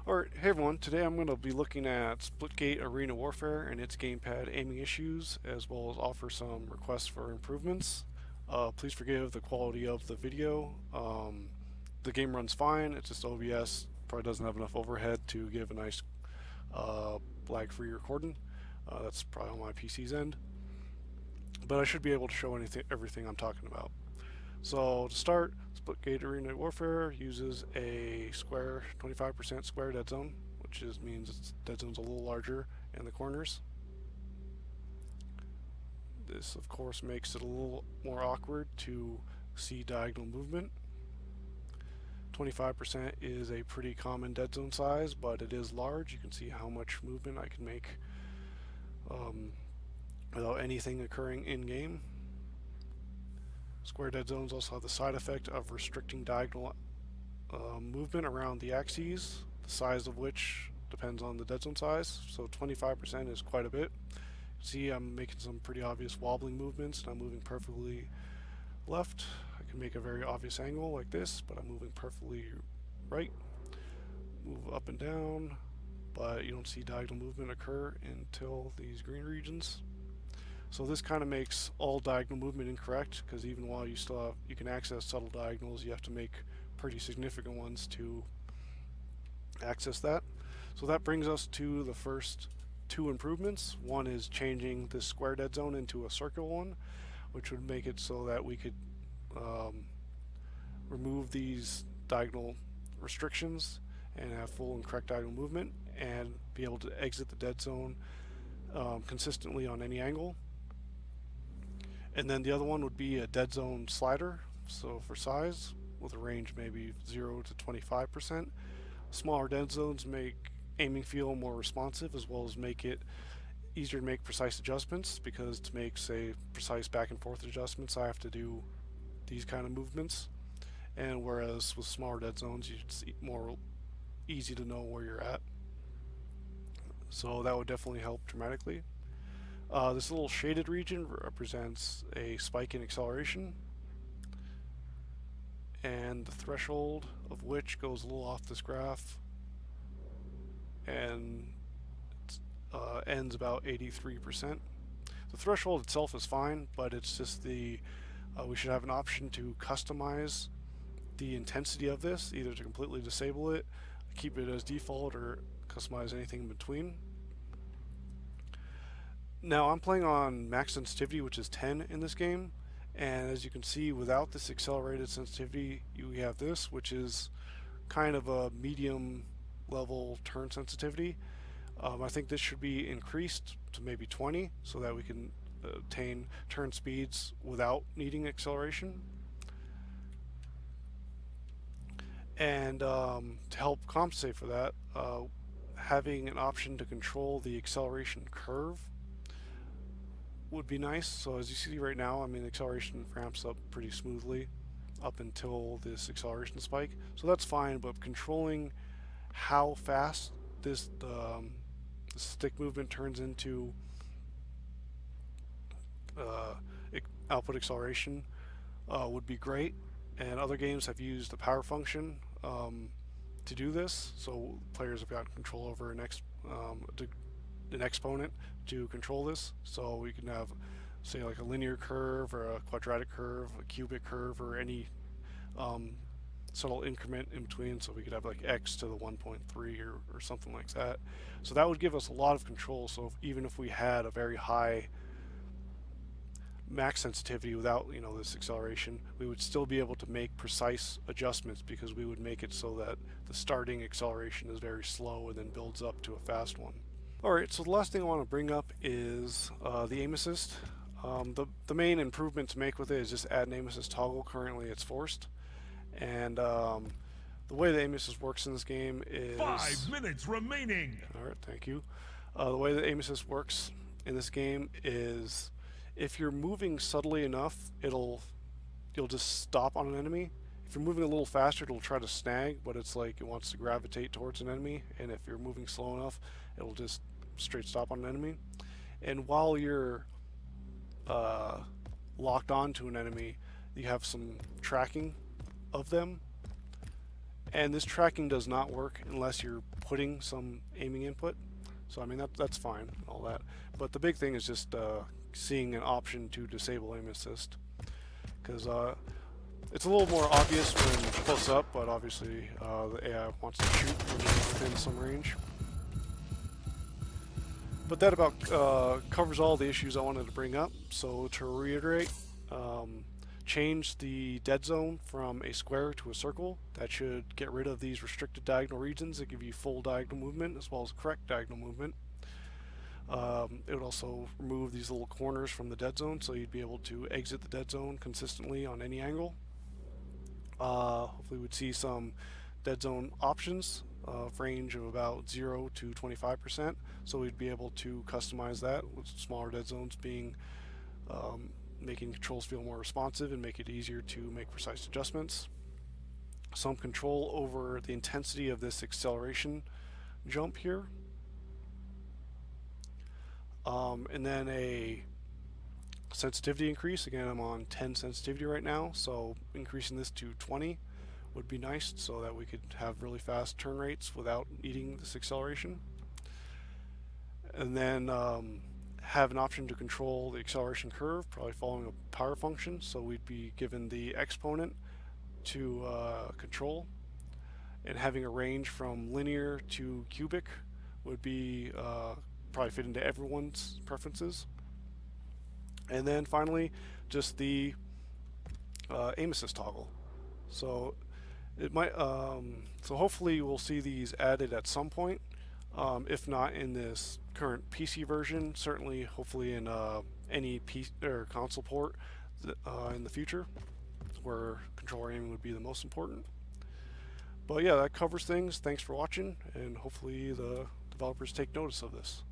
Alright, hey everyone, today I'm going to be looking at Splitgate Arena Warfare and its gamepad aiming issues, as well as offer some requests for improvements. Please forgive the quality of the video. The game runs fine, it's just OBS, probably doesn't have enough overhead to give a nice lag-free recording. That's probably on my PC's end. But I should be able to show everything I'm talking about. So to start, Splitgate Arena Warfare uses a square, 25% square dead zone, which means its dead zone's a little larger in the corners. This, of course, makes it a little more awkward to see diagonal movement. 25% is a pretty common dead zone size, but it is large. You can see how much movement I can make without anything occurring in-game. Square dead zones also have the side effect of restricting diagonal movement around the axes, the size of which depends on the dead zone size. So 25% is quite a bit. See, I'm making some pretty obvious wobbling movements, and I'm moving perfectly left. I can make a very obvious angle like this, but I'm moving perfectly right. Move up and down, but you don't see diagonal movement occur until these green regions. So this kind of makes all diagonal movement incorrect, because even while you can access subtle diagonals, you have to make pretty significant ones to access that. So that brings us to the first two improvements. One is changing this square dead zone into a circular one, which would make it so that we could remove these diagonal restrictions and have full and correct diagonal movement and be able to exit the dead zone consistently on any angle. And then the other one would be a dead zone slider, so for size, with a range maybe 0 to 25%. Smaller dead zones make aiming feel more responsive, as well as make it easier to make precise adjustments, because to make, say, precise back and forth adjustments, I have to do these kind of movements. And whereas with smaller dead zones, it's more easy to know where you're at. So that would definitely help dramatically. This little shaded region represents a spike in acceleration, and the threshold of which goes a little off this graph and ends about 83%. The threshold itself is fine, but it's just we should have an option to customize the intensity of this, either to completely disable it, keep it as default, or customize anything in between. Now I'm playing on max sensitivity, which is 10 in this game, and as you can see, without this accelerated sensitivity, we have this, which is kind of a medium level turn sensitivity. I think this should be increased to maybe 20, so that we can obtain turn speeds without needing acceleration. And to help compensate for that, having an option to control the acceleration curve would be nice. So as you see right now, I mean, the acceleration ramps up pretty smoothly up until this acceleration spike, so that's fine. But controlling how fast this stick movement turns into output acceleration would be great. And other games have used the power function to do this, so players have got control over an exponent to control this. So we can have, say, like a linear curve or a quadratic curve, a cubic curve, or any subtle increment in between. So we could have like x to the 1.3 or something like that. So that would give us a lot of control. So even if we had a very high max sensitivity without, this acceleration, we would still be able to make precise adjustments, because we would make it so that the starting acceleration is very slow and then builds up to a fast one. Alright, so the last thing I want to bring up is the aim assist. The main improvement to make with it is just add an aim assist toggle. Currently it's forced, and the way the aim assist works in this game is 5 minutes remaining. Alright, thank you. The way the aim assist works in this game is, if you're moving subtly enough, you'll just stop on an enemy. If you're moving a little faster, it'll try to snag, but it's like it wants to gravitate towards an enemy. And if you're moving slow enough, it'll just straight stop on an enemy. And while you're locked onto an enemy, you have some tracking of them, And this tracking does not work unless you're putting some aiming input. So I mean that's fine and all that. But the big thing is just seeing an option to disable aim assist, because it's a little more obvious when close up, but obviously the AI wants to shoot when you're within some range. But that about covers all the issues I wanted to bring up. So to reiterate, change the dead zone from a square to a circle. That should get rid of these restricted diagonal regions that give you full diagonal movement as well as correct diagonal movement. It would also remove these little corners from the dead zone, so you'd be able to exit the dead zone consistently on any angle. Hopefully we'd see some dead zone options, range of about 0 to 25%, so we'd be able to customize that, with smaller dead zones being making controls feel more responsive and make it easier to make precise adjustments. Some control over the intensity of this acceleration jump here. And then a sensitivity increase. Again, I'm on 10 sensitivity right now, so increasing this to 20 would be nice so that we could have really fast turn rates without needing this acceleration. And then have an option to control the acceleration curve, probably following a power function, so we'd be given the exponent to control, and having a range from linear to cubic would be probably fit into everyone's preferences. And then finally, just the aim assist toggle. So it might so hopefully we'll see these added at some point, if not in this current PC version, certainly hopefully in any PC or console port in the future, where controller aiming would be the most important. But yeah, that covers things. Thanks for watching, and hopefully the developers take notice of this.